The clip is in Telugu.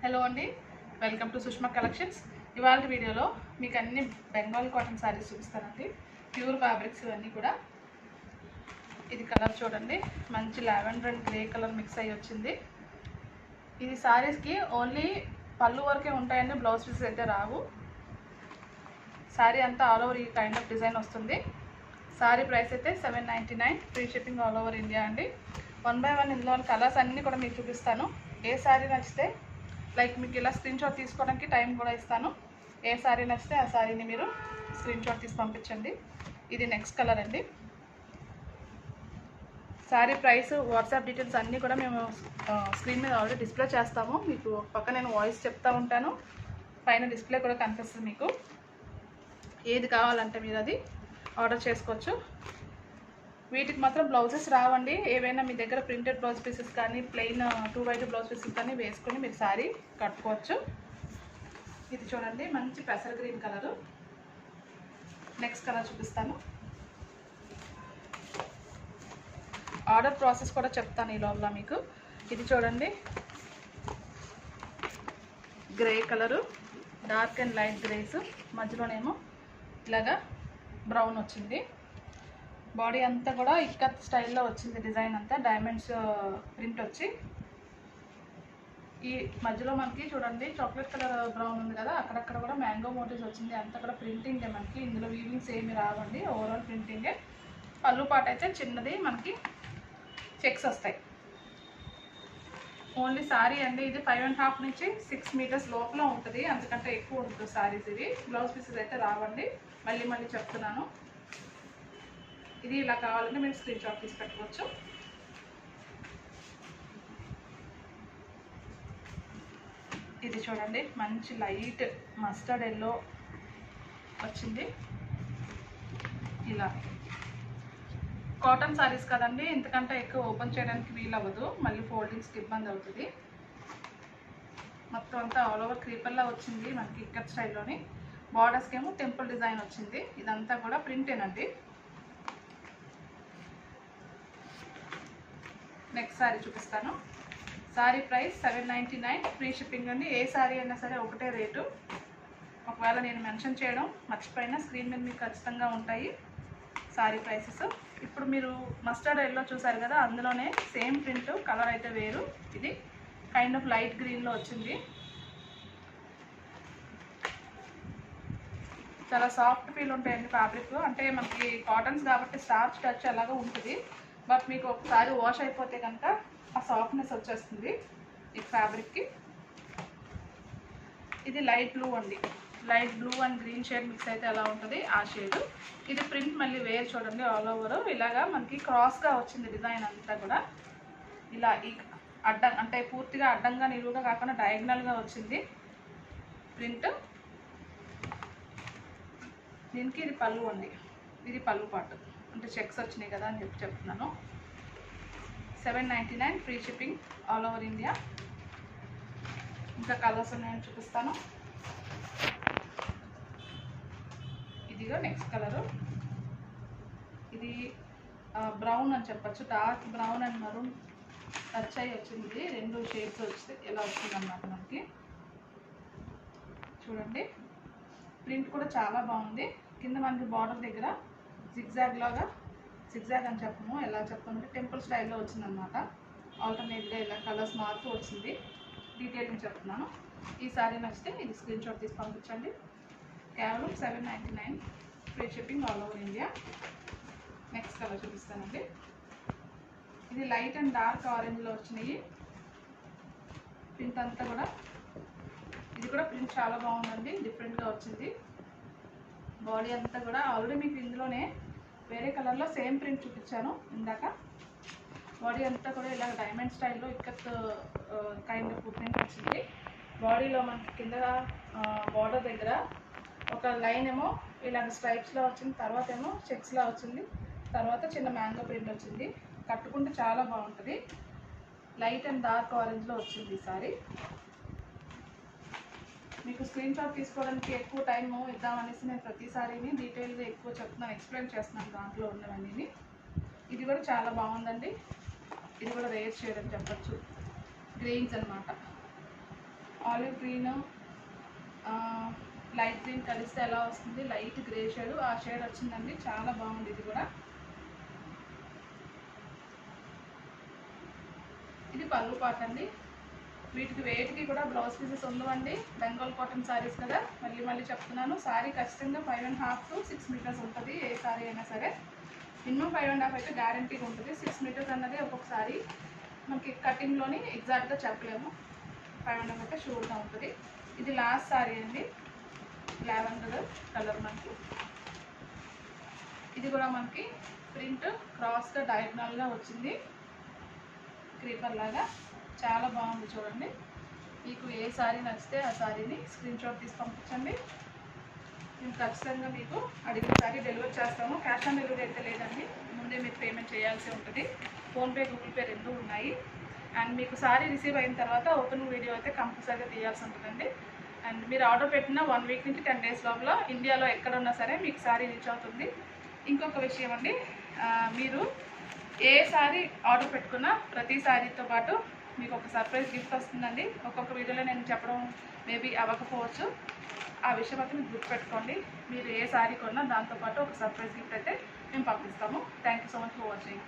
హలో అండి, వెల్కమ్ టు సుష్మా కలెక్షన్స్. ఇవాళ వీడియోలో మీకు అన్ని బెంగాల్ కాటన్ శారీస్ చూపిస్తానండి. ప్యూర్ ఫ్యాబ్రిక్స్ ఇవన్నీ కూడా. ఇది కలర్ చూడండి, మంచి lavender and grey colour mix అయ్యి వచ్చింది. ఇది శారీస్కి ఓన్లీ పళ్ళు వరకే ఉంటాయండి, బ్లౌజ్ పీసెస్ అయితే రావు. శారీ అంతా ఆల్ ఓవర్ ఈ కైండ్ ఆఫ్ డిజైన్ వస్తుంది. శారీ ప్రైస్ అయితే $799, free shipping all over India అండి. 1 by 1 ఇందులో కలర్స్ అన్నీ కూడా మీకు చూపిస్తాను. ఏ శారీ నచ్చితే లైక్ మీకు ఇలా స్క్రీన్ షాట్ తీసుకోవడానికి టైం కూడా ఇస్తాను. ఏ శారీ నచ్చితే ఆ శారీని మీరు స్క్రీన్ షాట్ తీసి పంపించండి. ఇది నెక్స్ట్ కలర్ అండి. శారీ ప్రైస్, వాట్సాప్ డీటెయిల్స్ అన్నీ కూడా మేము స్క్రీన్ మీద ఆల్రెడీ డిస్ప్లే చేస్తాము. మీకు పక్క నేను వాయిస్ చెప్తూ ఉంటాను, పైన డిస్ప్లే కూడా కనిపిస్తుంది. మీకు ఏది కావాలంటే మీరు అది ఆర్డర్ చేసుకోవచ్చు. వీటికి మాత్రం బ్లౌజెస్ రావండి. ఏవైనా మీ దగ్గర ప్రింటెడ్ బ్లౌజ్ పీసెస్ కానీ ప్లెయిన్ 2 వైట్ బ్లౌజ్ పీసెస్ కానీ వేసుకొని మీరు శారీ కట్టుకోవచ్చు. ఇది చూడండి, మంచి పెసర్ గ్రీన్ కలరు. నెక్స్ట్ కలర్ చూపిస్తాను. ఆర్డర్ ప్రాసెస్ కూడా చెప్తాను ఈ లోపల మీకు. ఇది చూడండి, grey colour, dark and light greys, మధ్యలోనేమో ఇలాగా బ్రౌన్ వచ్చింది. బాడీ అంతా కూడా ఇక్కత్ స్టైల్లో వచ్చింది. డిజైన్ అంతా డైమండ్స్ ప్రింట్ వచ్చి, ఈ మధ్యలో మనకి చూడండి చాక్లెట్ కలర్ బ్రౌన్ ఉంది కదా, అక్కడక్కడ కూడా మ్యాంగో మోటివ్స్ వచ్చింది. అంతా కూడా ప్రింటింగే మనకి. ఇందులో వీవింగ్స్ ఏమి రావండి, ఓవరాల్ ప్రింటింగే. పళ్ళు పాట అయితే చిన్నది, మనకి చెక్స్ వస్తాయి. ఓన్లీ శారీ అండి. ఇది 5.5 నుంచి 6 మీటర్స్ లోపల ఉంటుంది, అంతకంటే ఎక్కువ ఉంటుంది శారీస్. ఇవి బ్లౌజ్ పీసెస్ అయితే రావండి, మళ్ళీ చెప్తున్నాను. ఇది ఇలా కావాలంటే మీరు స్క్రీన్ షాట్ తీసి పెట్టుకోవచ్చు. ఇది చూడండి, మంచి లైట్ మస్టర్డ్ ఎల్లో వచ్చింది. ఇలా కాటన్ శారీస్ కదండి, ఇంతకంటే ఎక్కువ ఓపెన్ చేయడానికి వీలు అవ్వదు, మళ్ళీ ఫోల్డింగ్స్కి ఇబ్బంది అవుతుంది. మొత్తం అంతా ఆల్ ఓవర్ క్రీపర్లా వచ్చింది మనకి ఇక్కత్ స్టైల్లోని. బార్డర్స్కి ఏమో టెంపుల్ డిజైన్ వచ్చింది. ఇదంతా కూడా ప్రింటేనండి. నెక్స్ట్ శారీ చూపిస్తాను. శారీ ప్రైస్ $799, ఫ్రీ షిప్పింగ్ అండి. ఏ శారీ అయినా సరే ఒకటే రేటు. ఒకవేళ నేను మెన్షన్ చేయడం మర్చిపోయినా స్క్రీన్ మీద మీకు ఖచ్చితంగా ఉంటాయి శారీ ప్రైసెస్. ఇప్పుడు మీరు మస్టర్డ్ ఎల్లో చూసారు కదా, అందులోనే సేమ్ ప్రింట్, కలర్ అయితే వేరు. ఇది కైండ్ ఆఫ్ లైట్ గ్రీన్లో వచ్చింది. చాలా సాఫ్ట్ ఫీల్ ఉంటాయండి ఫ్యాబ్రిక్. అంటే మనకి కాటన్స్ కాబట్టి స్టార్చ్ టచ్ అలాగా ఉంటుంది, బట్ మీకు ఒకసారి వాష్ అయిపోతే కనుక ఆ సాఫ్ట్నెస్ వచ్చేస్తుంది ఈ ఫ్యాబ్రిక్కి. ఇది లైట్ బ్లూ అండి, light blue and green shade mix అయితే ఎలా ఉంటుంది ఆ షేడ్. ఇది ప్రింట్ మళ్ళీ వేర్ చూడండి, ఆల్ ఓవర్ ఇలాగా మనకి క్రాస్గా వచ్చింది డిజైన్ అంతా కూడా. ఇలా ఈ అడ్డం అంటే పూర్తిగా అడ్డంగా నిలువుగా కాకుండా డయాగ్నల్గా వచ్చింది ప్రింట్. దీనికి ఇది పళ్ళు అండి, ఇది పళ్ళు పాటు, అంటే చెక్స్ వచ్చినాయి కదా అని చెప్తున్నాను. $799, free shipping all over India. ఇంకా కలర్స్ ఉన్నాయని చూపిస్తాను. ఇదిగో నెక్స్ట్ కలరు. ఇది బ్రౌన్ అని చెప్పచ్చు, dark brown and maroon touch అయ్యి వచ్చింది. 2 షేడ్స్ వచ్చి ఇలా వచ్చిందన్నమాట మనకి. చూడండి, ప్రింట్ కూడా చాలా బాగుంది. కింద మనకి బార్డర్ దగ్గర జిగ్జాగ్ లాగా, జిగ్జాగ్ అని చెప్పము, ఎలా చెప్పాలంటే టెంపుల్ స్టైల్లో వచ్చిందనమాట. ఆల్టర్నేట్గా ఇలా కలర్స్ మారుతూ వచ్చింది. డీటెయిలింగ్ చెప్తున్నాను. ఈ సారీ నచ్చితే ఇది స్క్రీన్ షాట్ తీసి పంపించండి. కేవలం $799, free shipping all over India. Next colour చూపిస్తానండి. ఇది లైట్ అండ్ డార్క్ ఆరెంజ్లో వచ్చినాయి. ప్రింట్ అంతా కూడా, ఇది కూడా ప్రింట్ చాలా బాగుందండి, డిఫరెంట్గా వచ్చింది. బాడీ అంతా కూడా ఆల్రెడీ మీకు ఇందులోనే వేరే కలర్లో సేమ్ ప్రింట్ చూపించాను ఇందాక. బాడీ అంతా కూడా ఇలా డైమండ్ స్టైల్లో ఇక్కత్ కైండ్ ఆఫ్ ప్రింట్ వచ్చింది. బాడీలో మనకి కింద బార్డర్ దగ్గర ఒక లైన్ ఏమో ఇలాగ స్ట్రైప్స్లో వచ్చింది, తర్వాత ఏమో చెక్స్లా వచ్చింది, తర్వాత చిన్న మ్యాంగో ప్రింట్ వచ్చింది. కట్టుకుంటే చాలా బాగుంటుంది. లైట్ అండ్ డార్క్ ఆరెంజ్లో వచ్చింది ఈ సారీ. మీకు స్క్రీన్ షాట్ తీసుకోవడానికి ఎక్కువ టైము ఇద్దామనేసి నేను ప్రతిసారిని డీటెయిల్గా ఎక్కువ చెప్తున్నాను, ఎక్స్ప్లెయిన్ చేస్తున్నాను దాంట్లో ఉన్నవన్నీ. ఇది కూడా చాలా బాగుందండి. ఇది కూడా రేర్ షేడ్ అని చెప్పచ్చు, గ్రెయిన్స్ అనమాట. ఆలివ్ గ్రీన్ లైట్ గ్రీన్ కలిస్తే ఎలా వస్తుంది, లైట్ గ్రే షేడ్ ఆ షేడ్ వచ్చిందండి. చాలా బాగుంది. ఇది కూడా ఇది పళ్ళు పాట అండి. వీటికి వేటికి కూడా బ్లౌజ్ పీసెస్ ఉండవండి. బెంగాల్ కాటన్ శారీస్ కదా, మళ్ళీ మళ్ళీ చెప్తున్నాను. శారీ ఖచ్చితంగా 5.5 to 6 మీటర్స్ ఉంటుంది. ఏ శారీ అయినా సరే మినిమం 5.5 అయితే గ్యారంటీగా ఉంటుంది. 6 మీటర్స్ అన్నది ఒక్కొక్కసారి మనకి కటింగ్లోని ఎగ్జాక్ట్గా చెప్పలేము. 5.5 అయితే షూర్గా ఉంటుంది. ఇది లాస్ట్ శారీ అండి, లావెండర్ కలర్. మనకి ఇది కూడా మనకి ప్రింట్ క్రాస్గా డయాగ్నల్గా వచ్చింది, క్రీపర్ లాగా. చాలా బాగుంది చూడండి. మీకు ఏ శారీ నచ్చితే ఆ శారీని స్క్రీన్ షాట్ తీసి పంపించండి. మేము ఖచ్చితంగా మీకు అడిగిన శారీ డెలివరీ చేస్తాము. క్యాష్ ఆన్ డెలివరీ అయితే లేదండి, ముందే మీరు పేమెంట్ చేయాల్సి ఉంటుంది. ఫోన్పే, గూగుల్ పే రెండూ ఉన్నాయి. అండ్ మీకు శారీ రిసీవ్ అయిన తర్వాత ఓపెనింగ్ వీడియో అయితే కంపల్సరీగా తీయాల్సి ఉంటుందండి. అండ్ మీరు ఆర్డర్ పెట్టిన 1 వీక్ నుంచి 10 డేస్ లోపల ఇండియాలో ఎక్కడున్నా సరే మీకు శారీ రీచ్ అవుతుంది. ఇంకొక విషయం అండి, మీరు ఏ శారీ ఆర్డర్ పెట్టుకున్నా ప్రతి శారీతో పాటు మీకు ఒక సర్ప్రైజ్ గిఫ్ట్ వస్తుందండి. ఒక్కొక్క వీడియోలో నేను చెప్పడం మేబీ అవ్వకపోవచ్చు. ఆ విషయం అయితే మీకు గుర్తుపెట్టుకోండి. మీరు ఏ శారీ కొన్నా దాంతోపాటు ఒక సర్ప్రైజ్ గిఫ్ట్ అయితే మేము పంపిస్తాము. Thank you so much for watching.